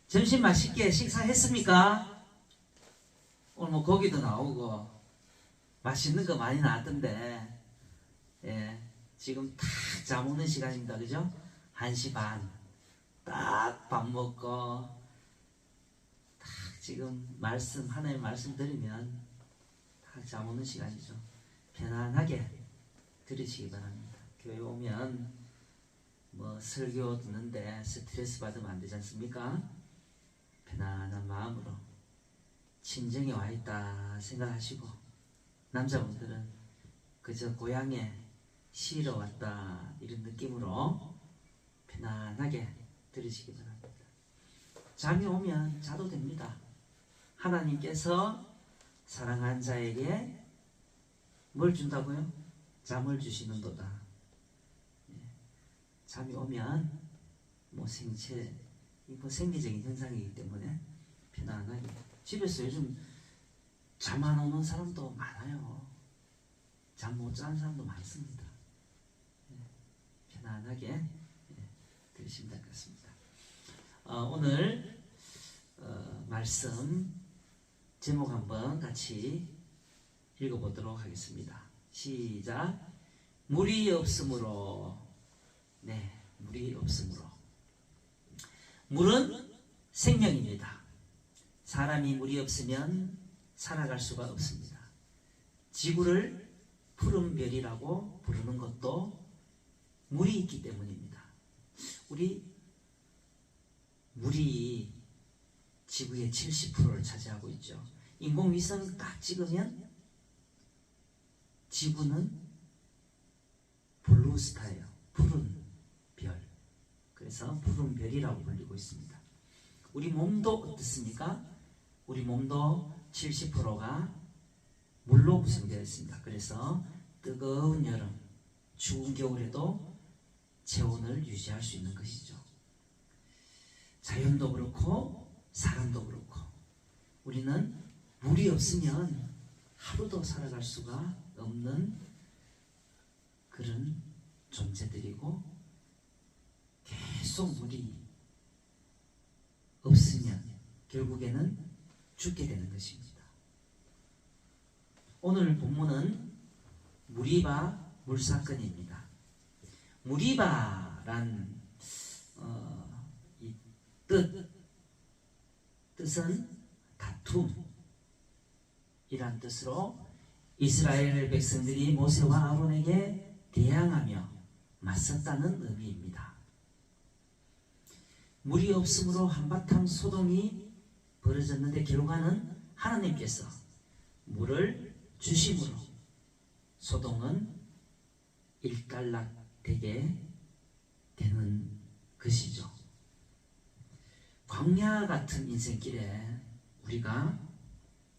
점심 맛있게 식사했습니까? 오늘 뭐 고기도 나오고 맛있는 거 많이 나왔던데, 예, 지금 딱 잠 오는 시간입니다. 그죠? 1시 반. 딱 밥 먹고, 딱 지금 하나님 말씀 들으면 딱 잠 오는 시간이죠. 편안하게 들으시기 바랍니다. 교회 오면 뭐 설교 듣는데 스트레스 받으면 안 되지 않습니까? 편안한 마음으로 친정에 와 있다 생각하시고, 남자분들은 그저 고향에 쉬러 왔다 이런 느낌으로 편안하게 들으시기 바랍니다. 잠이 오면 자도 됩니다. 하나님께서 사랑한 자에게 뭘 준다고요? 잠을 주시는도다. 잠이 오면 뭐 생리적인 현상이기 때문에 편안하게. 집에서 요즘 잠 안 오는 사람도 많아요. 잠 못 자는 사람도 많습니다. 편안하게 들으시면 될 것 같습니다. 오늘 말씀 제목 한번 같이 읽어보도록 하겠습니다. 시작. 물이 없으므로. 네, 물이 없으므로. 물은 생명입니다. 사람이 물이 없으면 살아갈 수가 없습니다. 지구를 푸른 별이라고 부르는 것도 물이 있기 때문입니다. 물이 지구의 70%를 차지하고 있죠. 인공위성 딱 찍으면 지구는 블루스타예요. 푸른 별. 그래서 푸른 별이라고 불리고 있습니다. 우리 몸도 어떻습니까? 우리 몸도 70%가 물로 구성되어 있습니다. 그래서 뜨거운 여름, 추운 겨울에도 체온을 유지할 수 있는 것이죠. 자연도 그렇고 사람도 그렇고 우리는 물이 없으면 하루도 살아갈 수가 없는 그런 존재들이고, 계속 물이 없으면 결국에는 죽게 되는 것입니다. 오늘 본문은 무리바 물사건입니다. 무리바란 이 뜻은 다툼이란 뜻으로 이스라엘 백성들이 모세와 아론에게 대항하며 맞섰다는 의미입니다. 물이 없으므로 한바탕 소동이 벌어졌는데 결과는 하나님께서 물을 주심으로 소동은 일단락되게 되는 것이죠. 광야 같은 인생길에 우리가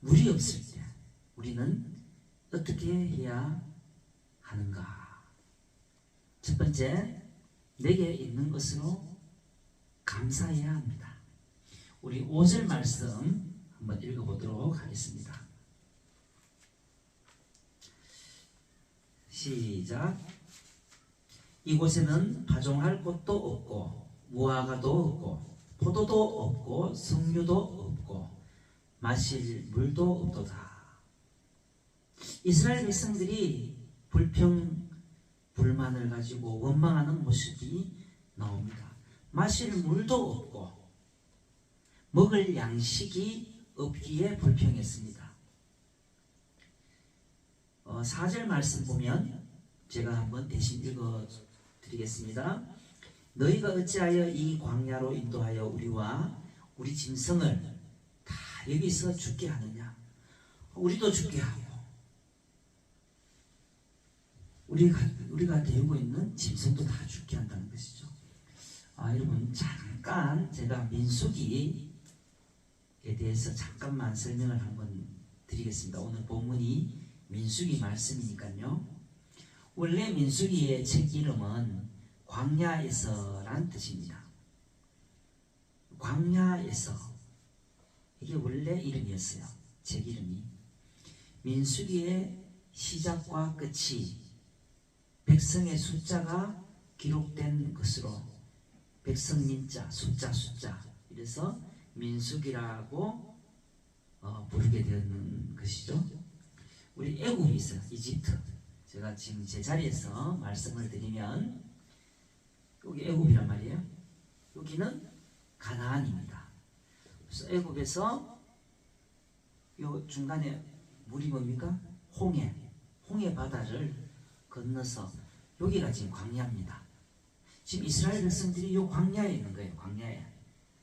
물이 없을 때 우리는 어떻게 해야 하는가? 첫 번째, 내게 있는 것으로 감사해야 합니다. 우리 5절 말씀 한번 읽어보도록 하겠습니다. 시작. 이곳에는 파종할 곳도 없고 무화과도 없고 포도도 없고 석류도 없고 마실 물도 없도다. 이스라엘 백성들이 불만을 가지고 원망하는 모습이 나옵니다. 마실 물도 없고 먹을 양식이 없기에 불평했습니다. 4절 말씀 보면 제가 한번 대신 읽어드리겠습니다. 너희가 어찌하여 이 광야로 인도하여 우리와 우리 짐승을 다 여기서 죽게 하느냐? 우리도 죽게 하고 우리가 데리고 있는 짐승도 다 죽게 한다는 것이죠. 여러분, 잠깐 제가 민수기에 대해서 잠깐만 설명을 한번 드리겠습니다. 오늘 본문이 민수기 말씀이니까요. 원래 민수기의 책 이름은 광야에서란 뜻입니다. 광야에서, 이게 원래 이름이었어요. 책 이름이. 민수기의 시작과 끝이 백성의 숫자가 기록된 것으로 백성민자, 숫자 이래서 민수기라고 부르게 되는 것이죠. 우리 애굽이 있어요. 이집트. 제가 지금 제 자리에서 말씀을 드리면 여기 애굽이란 말이에요. 여기는 가나안입니다. 그래서 애굽에서 요 중간에 물이 뭡니까? 홍해 바다를 건너서 여기가 지금 광야입니다. 지금 이스라엘 백성들이 요 광야에 있는 거예요.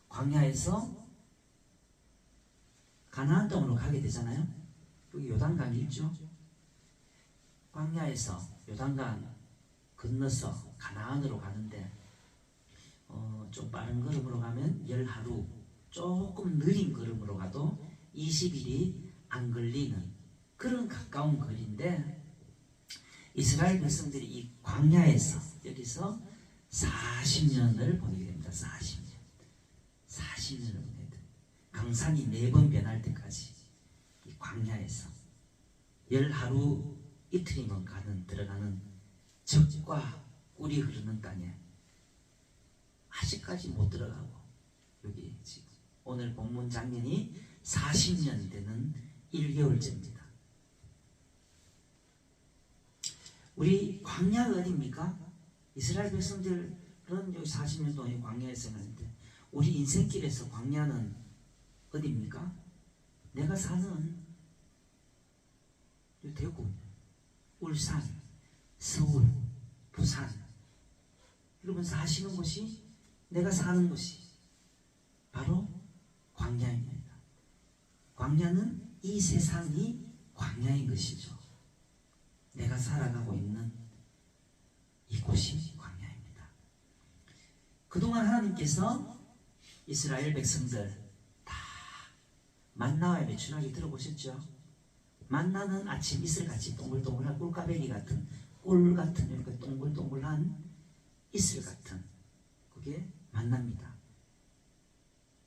광야에서 가나안 땅으로 가게 되잖아요. 여기 요단강이 있죠. 광야에서 요단강 건너서 가나안으로 가는데 좀 빠른 걸음으로 가면 10하루, 조금 느린 걸음으로 가도 20일이 안 걸리는 그런 가까운 거리인데 이스라엘 백성들이 이 광야에서 여기서 40년을 보내게 됩니다. 40년을 보내게 됩니다. 강산이 4번 변할 때까지 이 광야에서 10하루 이틀이면 들어가는 적과 꿀이 흐르는 땅에 아직까지 못 들어가고 여기 지금 오늘 본문 장면이 40년 되는 1개월째입니다. 우리 광야가 어디입니까? 이스라엘 백성들은 여기 40년 동안 광야에서 사는데 우리 인생길에서 광야는 어디입니까? 내가 사는 대구, 울산, 서울, 부산 여러분 사시는 곳이 내가 사는 곳이 바로 광야입니다. 광야는 이 세상이 광야인 것이죠. 내가 살아가고 있는 이곳이 광야입니다. 그동안 하나님께서 이스라엘 백성들 다 만나와 매춘하게 들어보셨죠? 만나는 아침 이슬같이 동글동글한 꿀까베기 같은 꿀 같은 이렇게 동글동글한 이슬 같은 그게 만납니다.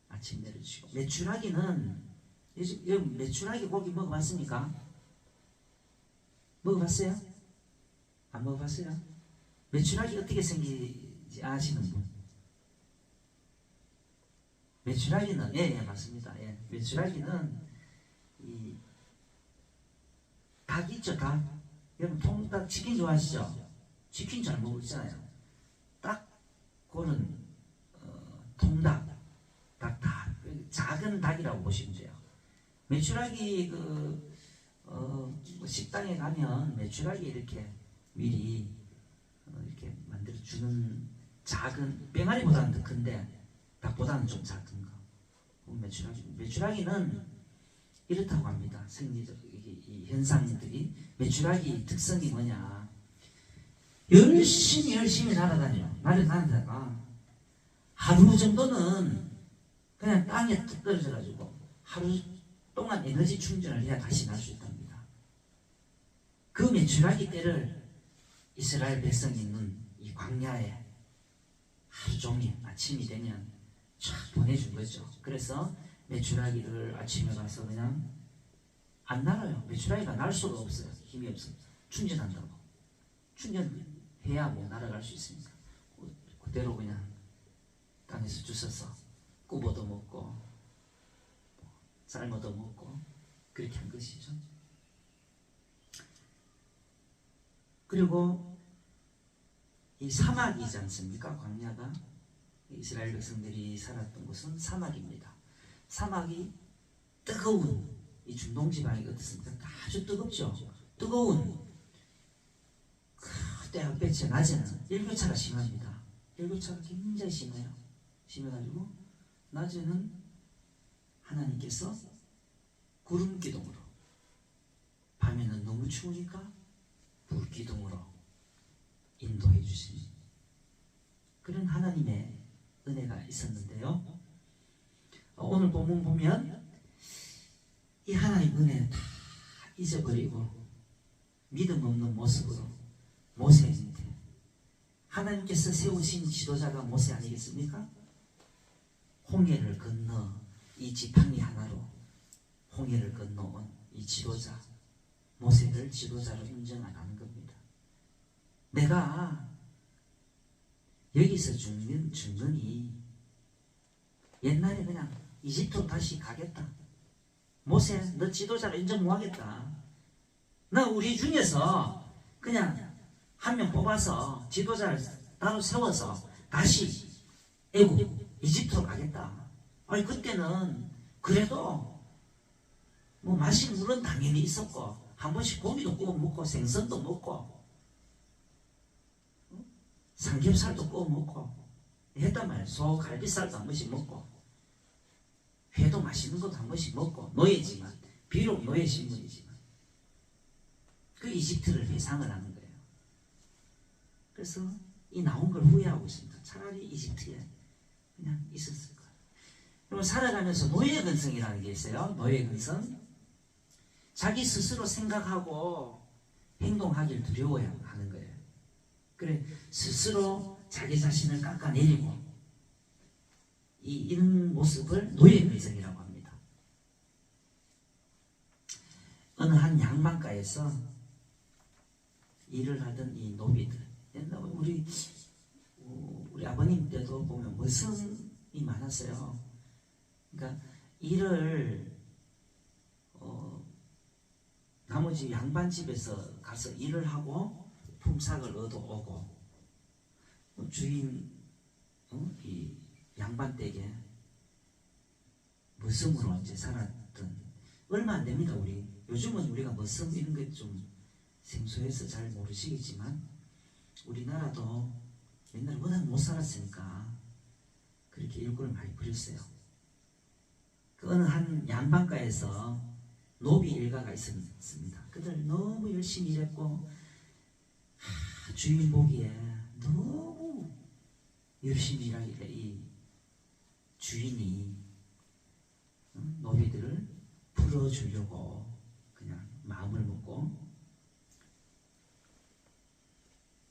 아침 내려주시고 메추라기는 여러분 메추라기 고기 먹어봤습니까? 먹어봤어요? 안 먹어봤어요? 메추라기 어떻게 생기지 아시는 분? 메추라기는 예 맞습니다. 예. 메추라기는 이 닭 있죠 닭. 여러분 통닭 치킨 좋아하시죠? 치킨 잘 먹었잖아요. 딱 그런 통닭 닭 작은 닭이라고 보시면 돼요. 메추라기 식당에 가면 메추라기 이렇게 미리 이렇게 만들어 주는 작은 뺑아리보다는 더 큰데 닭보다는 좀 작은 거. 메추라기는 이렇다고 합니다. 생리적 이 현상들이 메추라기 특성이 뭐냐? 열심히 날아다니다가 하루 정도는 그냥 땅에 뚝 떨어져가지고 하루 동안 에너지 충전을 해야 다시 날 수 있답니다. 그 메추라기 떼를 이스라엘 백성이 있는 이 광야에 하루 종일 아침이 되면 쫙 보내준 거죠. 그래서 메추라기를 아침에 가서 그냥 안 날아요. 메추라기가 날 수가 없어요. 힘이 없어요. 충전한다고. 충전해야 뭐 날아갈 수 있으니까. 그대로 그냥 땅에서 주워서 굽어도 먹고 삶아도 먹고 그렇게 한 것이죠. 그리고 이 사막이지 않습니까? 광야가 이스라엘 백성들이 살았던 곳은 사막입니다. 사막이 뜨거운 이 중동 지방이 어떻습니까? 아주 뜨겁죠. 뜨거운 햇볕에 낮에는 일교차가 심합니다. 일교차가 굉장히 심해요. 심해가지고 낮에는 하나님께서 구름 기둥으로 밤에는 너무 추우니까 불 기둥으로 인도해 주신 그런 하나님의 은혜가 있었는데요. 오늘 본문 보면 이 하나님 은혜 다 잊어버리고 믿음 없는 모습으로 모세인데 하나님께서 세우신 지도자가 모세 아니겠습니까? 홍해를 건너 이 지팡이 하나로 홍해를 건너온 이 지도자 모세를 지도자로 인정 안 하는 겁니다. 내가 여기서 죽는 증거니 옛날에 그냥 이집트로 다시 가겠다. 모세 너 지도자로 인정 못하겠다. 너 우리 중에서 그냥 한 명 뽑아서 지도자를 따로 세워서 다시 애국 이집트로 가겠다. 아니 그때는 그래도 뭐 마실 물은 당연히 있었고 한 번씩 고기도 구워 먹고 생선도 먹고 삼겹살도 구워 먹고 했단 말이야. 소 갈비살도 한 번씩 먹고 회도 맛있는 것도 한 번씩 먹고 노예지만 비록 노예 신분이지만 그 이집트를 회상을 하는 거예요. 그래서 이 나온 걸 후회하고 있습니다. 차라리 이집트에 그냥 있었을 거예요. 그리고 살아가면서 노예 근성이라는 게 있어요. 노예 근성. 자기 스스로 생각하고 행동하길 두려워야 하는 거예요. 그래 스스로 자기 자신을 깎아내리고 이런 모습을 노예 근성이라고 합니다. 어느 한 양반가에서 일을 하던 이 노비들, 옛날 우리 아버님 때도 보면 머슴이 많았어요. 그러니까 일을 나머지 양반집에서 가서 일을 하고 품삯을 얻어오고 주인 이 양반댁에 머슴으로 이제 살았던 얼마 안 됩니다. 우리 요즘은 우리가 머슴 이런 게 좀 생소해서 잘 모르시겠지만 우리나라도 옛날에 워낙 못 살았으니까 그렇게 일꾼을 많이 부렸어요. 그 어느 한 양반가에서 노비 일가가 있었습니다. 그들 너무 열심히 일했고 주인 보기에 너무 열심히 일하길래 이 주인이 노비들을 풀어주려고 그냥 마음을 먹고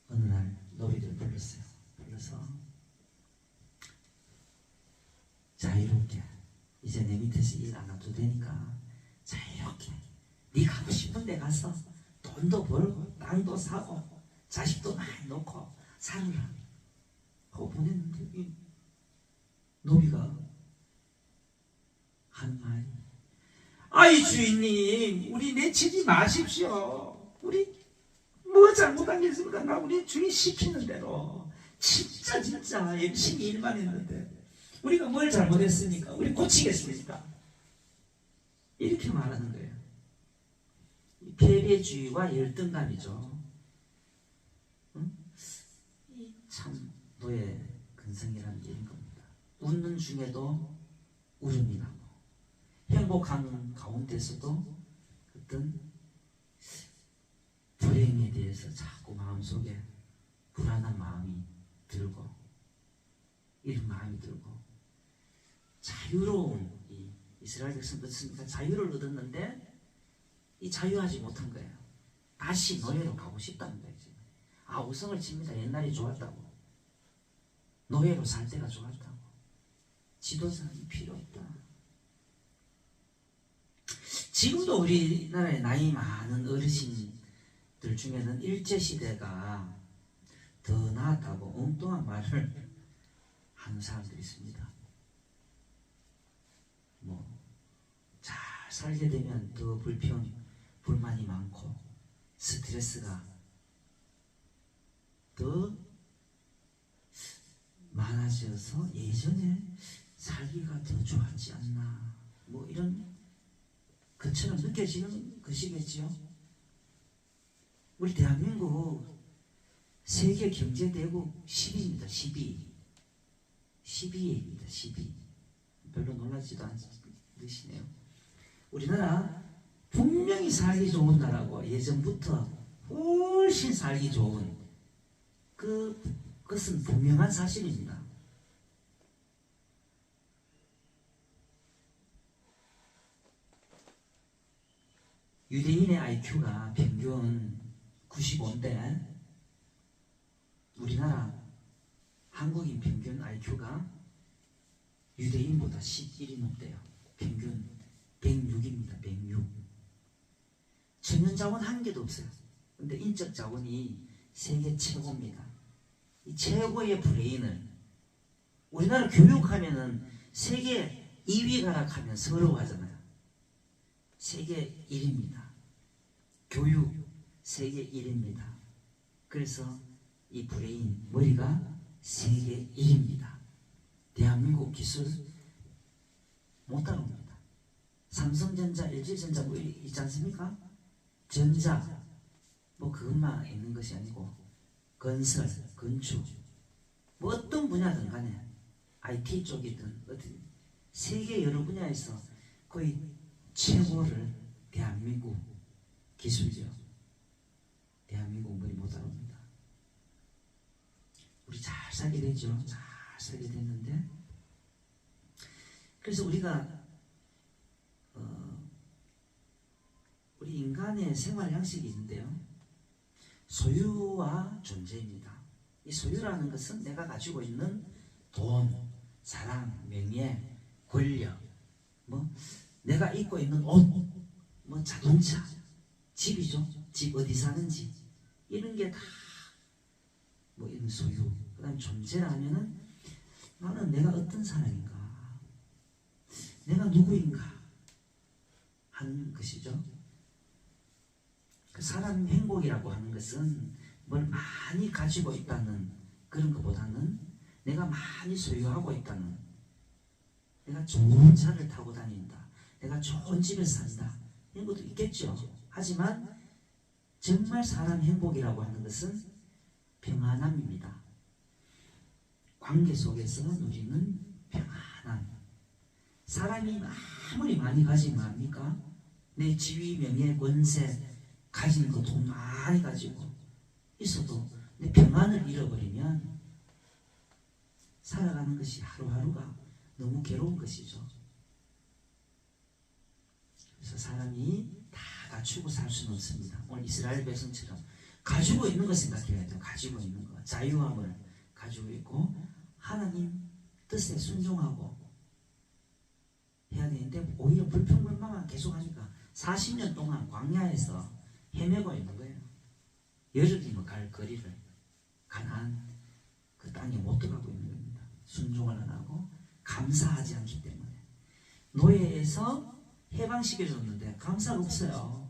어느 날 노비들을 불렀어요. 불러서 자유롭게 이제 내 밑에서 일 안 해도 되니까 자유롭게 네 가고 싶은 데 가서 돈도 벌고 땅도 사고 자식도 많이 놓고 살으라 하고 보냈는데 이 노비가 한 말이 아이 주인님 우리 내치지 마십시오. 우리 뭐 잘못한 게 있습니까? 나 우리 주인 시키는 대로 진짜 열심히 일만 했는데 우리가 뭘 잘못했습니까? 우리 고치겠습니까? 이렇게 말하는 거예요. 패배주의와 열등감이죠. 응? 참 노예 근성이라는 게 이런 겁니다. 웃는 중에도 울음이 나고 행복한 가운데서도 어떤 불행에 대해서 자꾸 마음속에 불안한 마음이 들고 이런 마음이 들고 자유로운 이 이스라엘 백성도 어떻습니까? 자유를 얻었는데 이 자유하지 못한 거예요. 다시 노예로 가고 싶다는 거예요. 우성을 칩니다. 옛날이 좋았다고. 노예로 살 때가 좋았다고. 지도자는 필요 없다. 지금도 우리나라에 나이 많은 어르신들 중에는 일제시대가 더 나았다고 엉뚱한 말을 하는 사람들이 있습니다. 잘 살게 되면 더 불만이 많고 스트레스가 더 많아져서 예전에 살기가 더 좋았지 않나 이런 것처럼 느껴지는 것이겠죠. 우리 대한민국 세계 경제대국 10위입니다. 10위입니다. 10위. 별로 놀라지도 않으시네요. 우리나라 분명히 살기 좋은 나라고 예전부터 훨씬 살기 좋은 그것은 분명한 사실입니다. 유대인의 IQ가 평균 95인데 우리나라 한국인 평균 IQ가 유대인보다 11이 높대요. 평균 106입니다. 106. 천연 자원 한 개도 없어요. 근데 인적 자원이 세계 최고입니다. 이 최고의 브레인을 우리나라 교육하면은 세계 2위 가락하면 서러워하잖아요. 세계 1위입니다. 교육 세계 1위입니다. 그래서 이 브레인 머리가 세계 1위입니다. 대한민국 기술 못 따라옵니다. 삼성전자, LG전자 뭐 있지 않습니까? 전자 뭐 그것만 있는 것이 아니고 건설, 건축 뭐 어떤 분야든 간에 IT 쪽이든 어떤 세계 여러 분야에서 거의 최고를 대한민국 기술이죠. 대한민국 머리 못 따라옵니다. 우리 잘 살게 되죠. 잘 살게 됐는데 그래서 우리가 우리 인간의 생활 양식이 있는데요. 소유와 존재입니다. 이 소유라는 것은 내가 가지고 있는 돈, 사랑, 명예, 권력, 뭐 내가 입고 있는 옷, 뭐 자동차, 집이죠. 집 어디 사는지 이런 게 다 뭐 이런 소유. 그다음 존재라면은 나는 내가 어떤 사람인가, 내가 누구인가 하는 것이죠. 그 사람 행복이라고 하는 것은 뭘 많이 가지고 있다는 그런 것보다는 내가 많이 소유하고 있다는, 내가 좋은 차를 타고 다닌다, 내가 좋은 집에 산다, 이런 것도 있겠죠. 하지만 정말 사람 행복이라고 하는 것은 평안함입니다. 관계 속에서 누리는 평안함. 사람이 아무리 많이 가지면 뭐합니까? 내 지위, 명예, 권세 가진 거 돈 많이 가지고 있어도 내 평안을 잃어버리면 살아가는 것이 하루하루가 너무 괴로운 것이죠. 그래서 사람이 다 갖추고 살 수는 없습니다. 오늘 이스라엘 백성처럼 가지고 있는 거 생각해야 돼요. 가지고 있는 거, 자유함을 가지고 있고 하나님 뜻에 순종하고 해야 되는데 오히려 불평불만만 계속하니까 40년 동안 광야에서 헤매고 있는 거예요. 여름이면 갈 거리를 가나안 그 땅에 못 들어가고 있는 겁니다. 순종을 안 하고 감사하지 않기 때문에. 노예에서 해방시켜줬는데 감사가 없어요.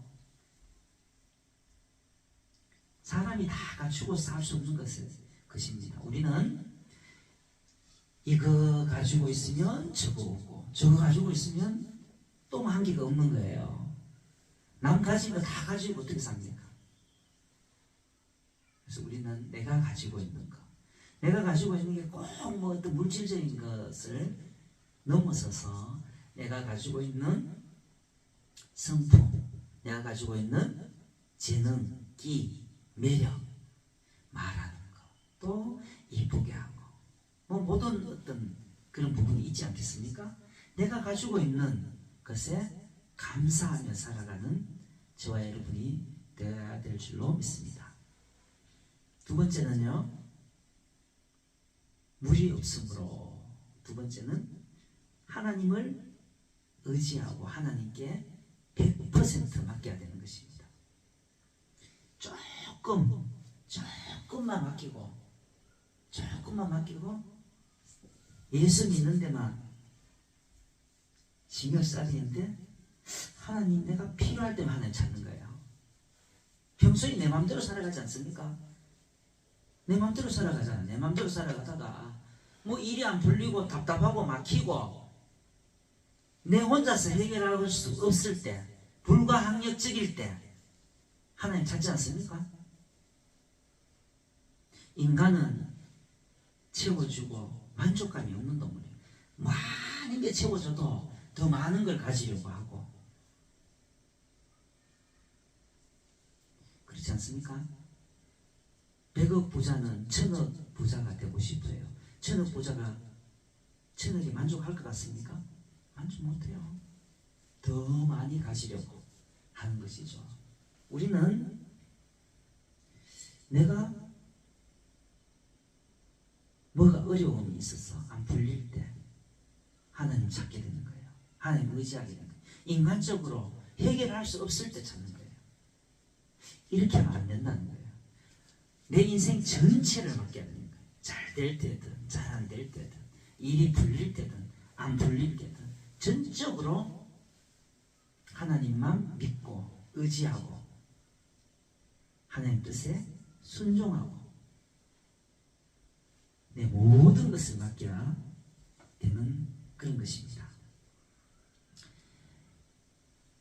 사람이 다 갖추고 살 수 없는 것입니다. 우리는 이거 가지고 있으면 저거 없고 저거 가지고 있으면 또 한 개가 없는 거예요. 남 가진 거 다 가지고 어떻게 삽니까? 그래서 우리는 내가 가지고 있는 거, 내가 가지고 있는 게 꼭 뭐 어떤 물질적인 것을 넘어서서 내가 가지고 있는 성품, 내가 가지고 있는 재능, 끼, 매력, 말하는 거, 또 이쁘게 하고 뭐 모든 어떤 그런 부분이 있지 않겠습니까? 내가 가지고 있는 것에 감사하며 살아가는 저와 여러분이 되어야 될 줄로 믿습니다. 두 번째는요, 무리 없음으로. 두 번째는 하나님을 의지하고 하나님께 100% 맡겨야 되는 것입니다. 조금만 맡기고 예수 믿는 데만 신경 써야되는데 하나님 내가 필요할 때만 하나님 찾는 거예요. 평소에 내 마음대로 살아가지 않습니까? 내 마음대로 살아가잖아. 내 마음대로 살아가다가 뭐 일이 안 풀리고 답답하고 막히고 내 혼자서 해결할 수 없을 때, 불가항력적일 때 하나님 찾지 않습니까? 인간은 채워주고 만족감이 없는 동물이에요. 많은 게 채워져도 더 많은 걸 가지려고 하고 그렇지 않습니까? 100억 부자는 1000억 부자가 되고 싶어요. 1000억 부자가 1000억에 만족할 것 같습니까? 만족 못해요. 더 많이 가지려고 하는 것이죠. 우리는 내가 뭐가 어려움이 있어서 안 풀릴 때 하나님 찾게 되는 거예요. 하나님 의지하게 되는 거예요. 인간적으로 해결할 수 없을 때 찾는 거예요. 이렇게 하면 안 된다는 거예요. 내 인생 전체를 맡겨야 되는 거예요. 될 때든 잘 안 될 때든 일이 풀릴 때든 안 풀릴 때든 전적으로 하나님만 믿고 의지하고 하나님 뜻에 순종하고 내 모든 것을 맡겨야 되는 그런 것입니다.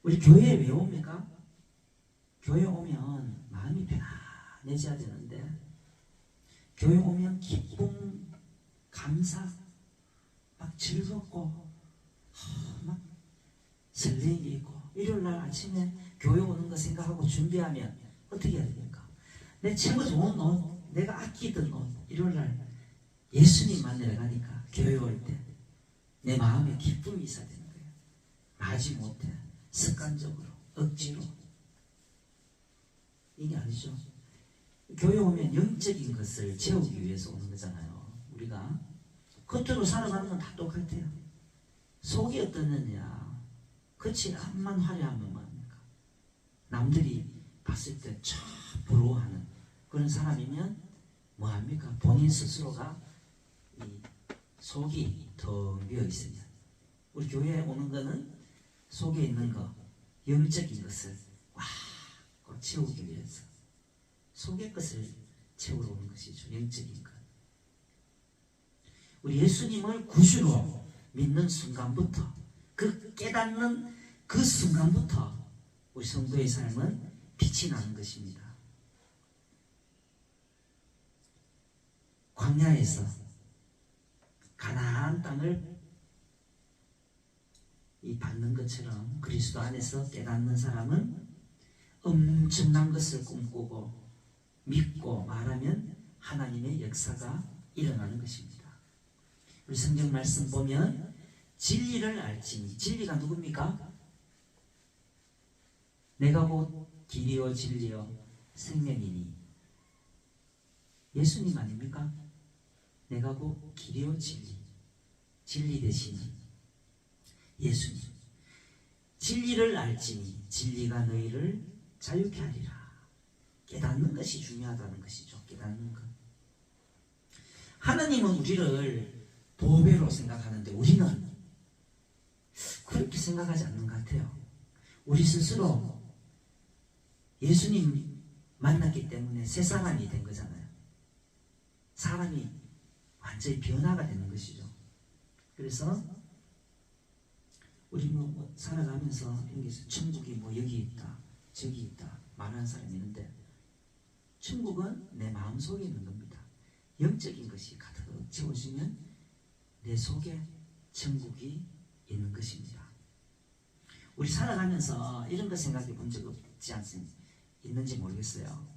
우리 교회에 왜 옵니까? 교회 오면 마음이 편안해져야 되는데 교회 오면 기쁨, 감사, 막 즐겁고 막 설레임이 있고 일요일날 아침에 교회 오는 거 생각하고 준비하면 어떻게 해야 됩니까? 내 최고 좋은 옷, 내가 아끼던 옷 일요일날 예수님 만나러 가니까 교회 올 때 내 마음에 기쁨이 있어야 되는 거예요. 마지 못해 습관적으로 억지로 이게 아니죠. 교회 오면 영적인 것을 채우기 위해서 오는 거잖아요. 우리가 겉으로 살아가는 건 다 똑같아요. 속이 어떠느냐, 겉이 암만 화려하면 뭐합니까? 남들이 봤을 때 참 부러워하는 그런 사람이면 뭐합니까? 본인 스스로가 이 속이 텅 비어 있으면 우리 교회에 오는 거는 속에 있는 거, 영적인 것을 꽉 채우기 위해서 속의 것을 채우러 오는 것이죠. 영적인 것. 우리 예수님을 구주로 믿는 순간부터 그 깨닫는 그 순간부터 우리 성도의 삶은 빛이 나는 것입니다. 광야에서 가나안 땅을 받는 것처럼 그리스도 안에서 깨닫는 사람은 엄청난 것을 꿈꾸고 믿고 말하면 하나님의 역사가 일어나는 것입니다. 우리 성경 말씀 보면 진리를 알지니, 진리가 누굽니까? 내가 곧 길이요 진리요 생명이니. 예수님 아닙니까? 내가 곧 길이요 진리, 진리 되시는 예수님. 진리를 알지니 진리가 너희를 자유케 하리라. 깨닫는 것이 중요하다는 것이죠. 깨닫는 것. 하나님은 우리를 보배로 생각하는데 우리는 그렇게 생각하지 않는 것 같아요. 우리 스스로 예수님 만났기 때문에 새 사람이 된 거잖아요. 사람이 완전히 변화가 되는 것이죠. 그래서 우리 뭐 살아가면서 이런 게 있어요. 천국이 뭐 여기 있다 저기 있다 말하는 사람이 있는데 천국은 내 마음속에 있는 겁니다. 영적인 것이 가득 채워지면 내 속에 천국이 있는 것입니다. 우리 살아가면서 이런 거 생각해 본 적 없지 않습니까? 있는지 모르겠어요.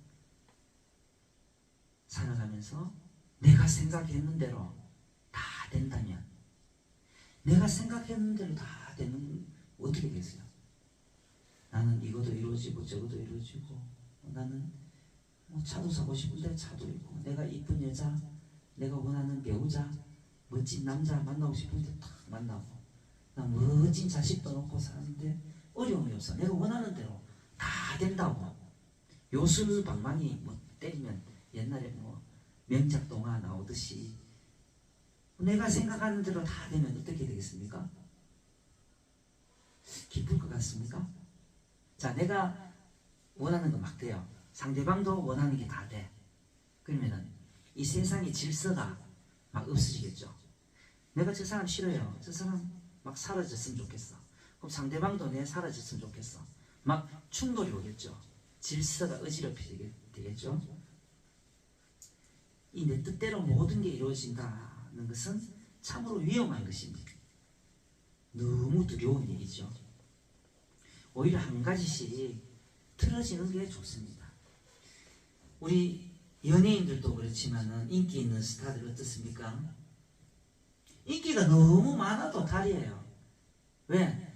살아가면서 내가 생각했는 대로 다 된다면, 내가 생각했는 대로 다 되는 어떻게 되겠어요? 나는 이것도 이루어지고 저것도 이루어지고, 나는 뭐 차도 사고 싶은데 차도 있고, 내가 이쁜 여자, 내가 원하는 배우자, 멋진 남자 만나고 싶은데 딱 만나고, 나 멋진 자식도 놓고 사는데 어려움이 없어. 내가 원하는 대로 다 된다고. 요술방망이 뭐 때리면 옛날에 뭐 명작 동화 나오듯이 내가 생각하는 대로 다 되면 어떻게 되겠습니까? 기쁠 것 같습니까? 자, 내가 원하는 거 막 돼요. 상대방도 원하는 게 다 돼. 그러면은 이 세상의 질서가 막 없어지겠죠. 내가 저 사람 싫어요. 저 사람 막 사라졌으면 좋겠어. 그럼 상대방도 내 사라졌으면 좋겠어. 막 충돌이 오겠죠. 질서가 어지럽히겠죠. 이 내 뜻대로 모든 게 이루어진다는 것은 참으로 위험한 것입니다. 너무 두려운 일이죠. 오히려 한 가지씩 틀어지는 게 좋습니다. 우리 연예인들도 그렇지만은 인기 있는 스타들 어떻습니까? 인기가 너무 많아도 다리예요. 왜?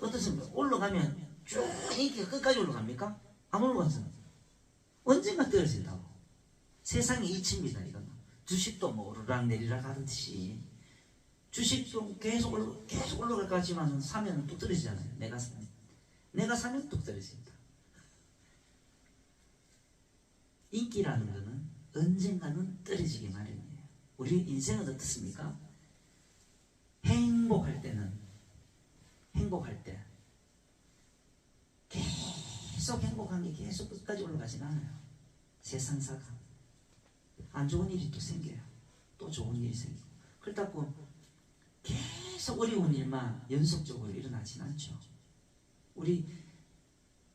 어떻습니까? 올라가면 쭉 인기가 끝까지 올라갑니까? 안 올라가서는 언젠가 떨어진다고. 세상이 이치입니다. 이건 주식도 뭐 오르락 내리락 하듯이 주식도 계속 올라갈 거지만 사면 뚝 떨어지잖아요. 내가 사면 뚝 떨어집니다. 인기라는 거는 언젠가는 떨어지기 마련이에요. 우리 인생은 어떻습니까? 행복할 때는 행복할 때 계속 행복한 게 계속 끝까지 올라가진 않아요. 세상사가 안 좋은 일이 또 생겨요. 또 좋은 일이 생기고 그렇다고 계속 어려운 일만 연속적으로 일어나진 않죠. 우리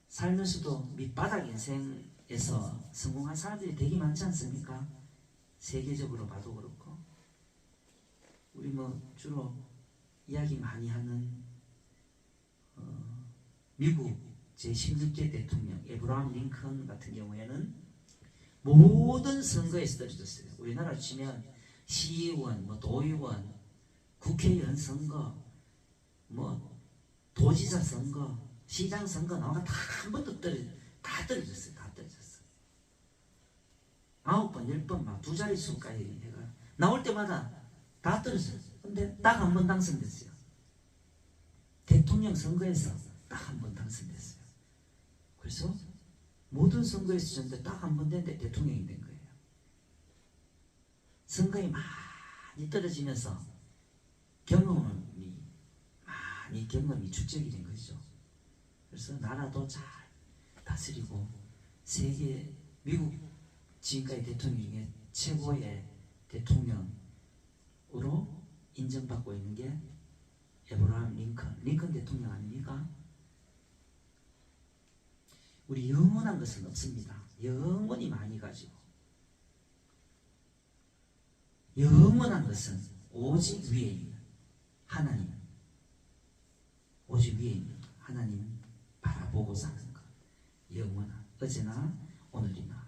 살면서도 밑바닥 인생에서 성공한 사람들이 되게 많지 않습니까? 세계적으로 봐도 그렇고 우리 뭐 주로 이야기 많이 하는 미국 제16대 대통령 에브라함 링컨 같은 경우에는 모든 선거에서 떨어졌어요. 우리나라 치면 시의원, 뭐 도의원, 국회의원 선거, 뭐 도지사 선거, 시장 선거 나오면 다 한 번도 다 떨어졌어요. 다 떨어졌어요. 9번, 10번 막 두 자릿수까지 해가 나올 때마다 다 떨어졌어요. 근데 딱 한 번 당선됐어요. 대통령 선거에서 딱 한 번 당선됐어요. 그래서 모든 선거에서 전부 딱 한 번 됐는데 대통령이 된 거예요. 선거에 많이 떨어지면서 경험이 축적이 된 거죠. 그래서 나라도 잘 다스리고 세계 미국 지금까지 대통령 중에 최고의 대통령으로 인정받고 있는 게 에브라함 링컨 대통령 아닙니까? 우리 영원한 것은 없습니다. 영원히 많이 가지고 영원한 것은 오직 위에 있는 하나님, 오직 위에 있는 하나님 바라보고 사는 것. 영원한 어제나 오늘이나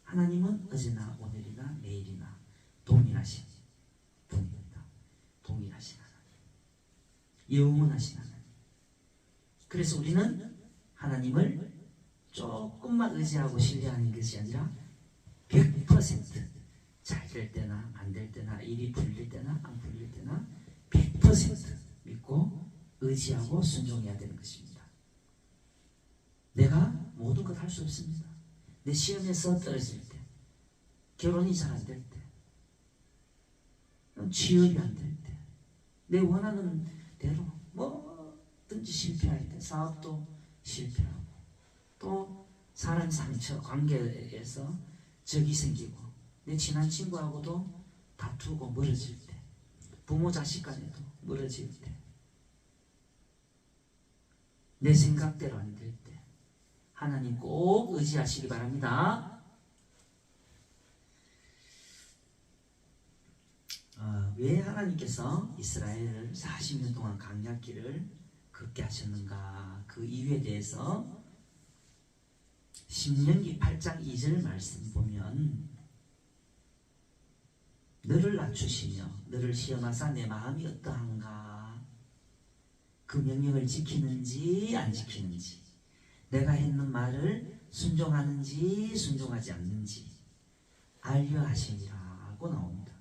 하나님은 어제나 오늘이나 내일이나 동일하신 분입니다. 동일하신 하나님, 영원하신 하나님. 그래서 우리는 하나님을 조금만 의지하고 신뢰하는 것이 아니라 100% 잘 될 때나 안 될 때나 일이 풀릴 때나 안 풀릴 때나 100% 믿고 의지하고 순종해야 되는 것입니다. 내가 모든 것 할 수 없습니다. 내 시험에서 떨어질 때, 결혼이 잘 안 될 때, 취업이 안 될 때, 내 원하는 대로 뭐든지 실패할 때, 사업도 실패하고 또 사람 상처, 관계에서 적이 생기고 내 친한 친구하고도 다투고 멀어질 때, 부모 자식 간에도 멀어질 때, 내 생각대로 안 될 때 하나님 꼭 의지하시기 바랍니다. 왜 하나님께서 이스라엘을 40년 동안 광야길을 걷게 하셨는가? 그 이유에 대해서 신명기 8장 2절 말씀 보면 너를 낮추시며 너를 시험하사 내 마음이 어떠한가? 그 명령을 지키는지 안 지키는지, 내가 했는 말을 순종하는지 순종하지 않는지 알려 하시니라고 나옵니다.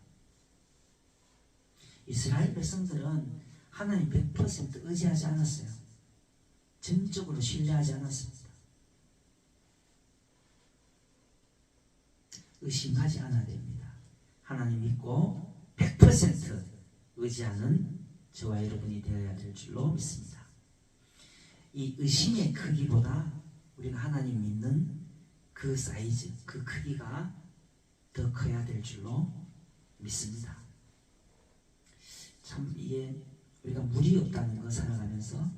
이스라엘 백성들은 하나님 100% 의지하지 않았어요. 전적으로 신뢰하지 않았습니다. 의심하지 않아야 됩니다. 하나님 믿고 100% 의지하는 저와 여러분이 되어야 될 줄로 믿습니다. 이 의심의 크기보다 우리가 하나님 믿는 그 사이즈, 그 크기가 더 커야 될 줄로 믿습니다. 참 이게 우리가 물이 없다는 거 살아가면서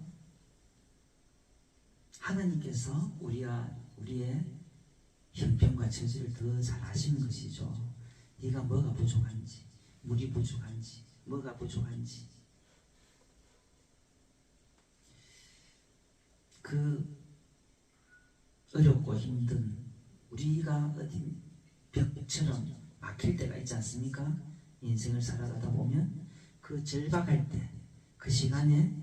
하나님께서 우리의 형편과 처지를 더 잘 아시는 것이죠. 네가 뭐가 부족한지, 물이 부족한지, 뭐가 부족한지, 그 어렵고 힘든 우리가 어디 벽처럼 막힐 때가 있지 않습니까? 인생을 살아가다 보면 그 절박할 때, 그 시간에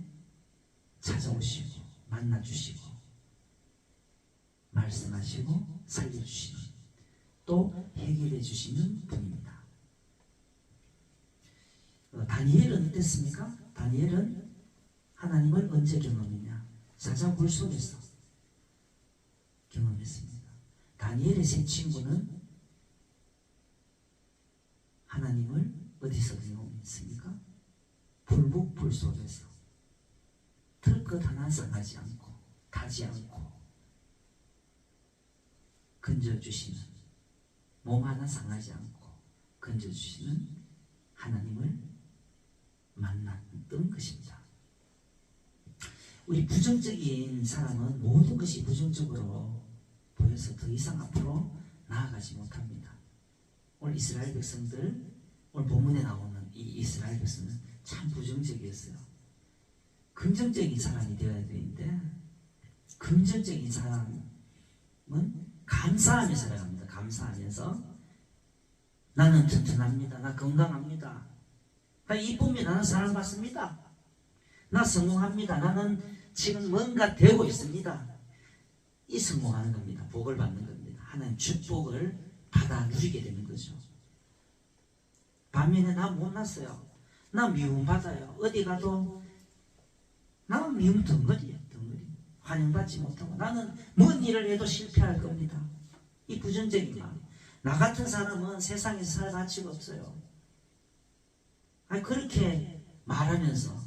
찾아오시고 만나주시고 말씀하시고 살려주시는, 또 해결해 주시는 분입니다. 다니엘은 어땠습니까? 다니엘은 하나님을 언제 경험했냐? 사자굴 속에서 경험했습니다. 다니엘의 세 친구는 하나님을 어디서 경험했습니까? 불복불 속에서 들 것 하나 상하지 않고 타지 않고 건져주시는, 몸 하나 상하지 않고 건져주시는 하나님을 만났던 것입니다. 우리 부정적인 사람은 모든 것이 부정적으로 보여서 더 이상 앞으로 나아가지 못합니다. 오늘 이스라엘 백성들, 오늘 본문에 나오는 이 이스라엘 백성은 참 부정적이었어요. 긍정적인 사람이 되어야 되는데, 긍정적인 사람은 감사하면서 살아갑니다. 감사하면서 나는 튼튼합니다. 나 건강합니다. 나 이쁩니다. 나는 사랑받습니다. 나 성공합니다. 나는 지금 뭔가 되고 있습니다. 이 성공하는 겁니다. 복을 받는 겁니다. 하나님 축복을 받아 누리게 되는 거죠. 반면에 나 못났어요. 나 미움받아요. 어디 가도 나는 미움 덩어리예요. 덩어리. 환영받지 못하고 나는 뭔 일을 해도 실패할 겁니다. 이 부정적인 마음. 나 같은 사람은 세상에서 살 가치가 없어요. 아니, 그렇게 말하면서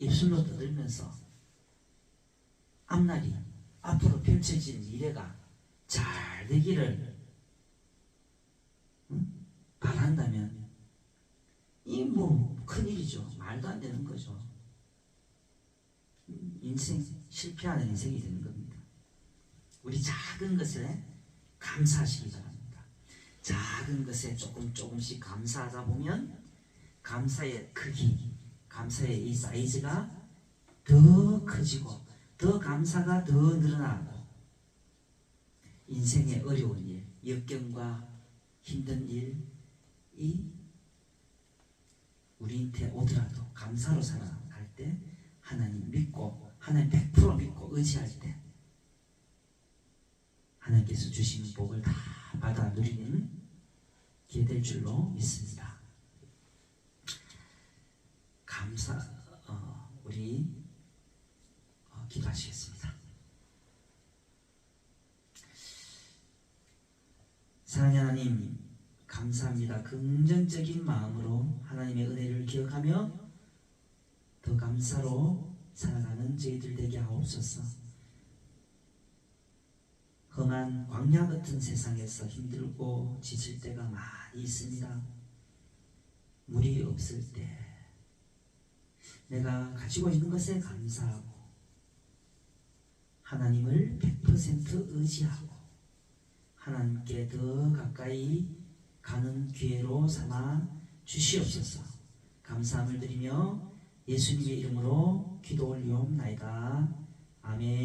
입술로 떠들면서 앞날이, 앞으로 펼쳐질 미래가 잘 되기를 바란다면 이 뭐 큰일이죠. 말도 안 되는 거죠. 인생 실패하는 인생이 되는 겁니다. 우리 작은 것에 감사하시기 바랍니다. 작은 것에 조금씩 감사하다 보면 감사의 크기, 감사의 이 사이즈가 더 커지고 더 감사가 더 늘어나고 인생의 어려운 일, 역경과 힘든 일이 우리한테 오더라도 감사로 살아갈 때, 하나님 믿고 하나님 100% 믿고 의지할 때 하나님께서 주시는 복을 다 받아 누리는 게 될 줄로 믿습니다. 감사, 우리 기도하시겠습니다. 사랑하는 하나님, 감사합니다. 긍정적인 마음으로 하나님의 은혜를 기억하며 더 감사로 살아가는 저희들 되게 하옵소서. 험한 광야 같은 세상에서 힘들고 지칠 때가 많이 있습니다. 물이 없을 때 내가 가지고 있는 것에 감사하고 하나님을 100% 의지하고 하나님께 더 가까이 가는 기회로 삼아 주시옵소서. 감사함을 드리며 예수님의 이름으로 기도 올리옵나이다. 아멘.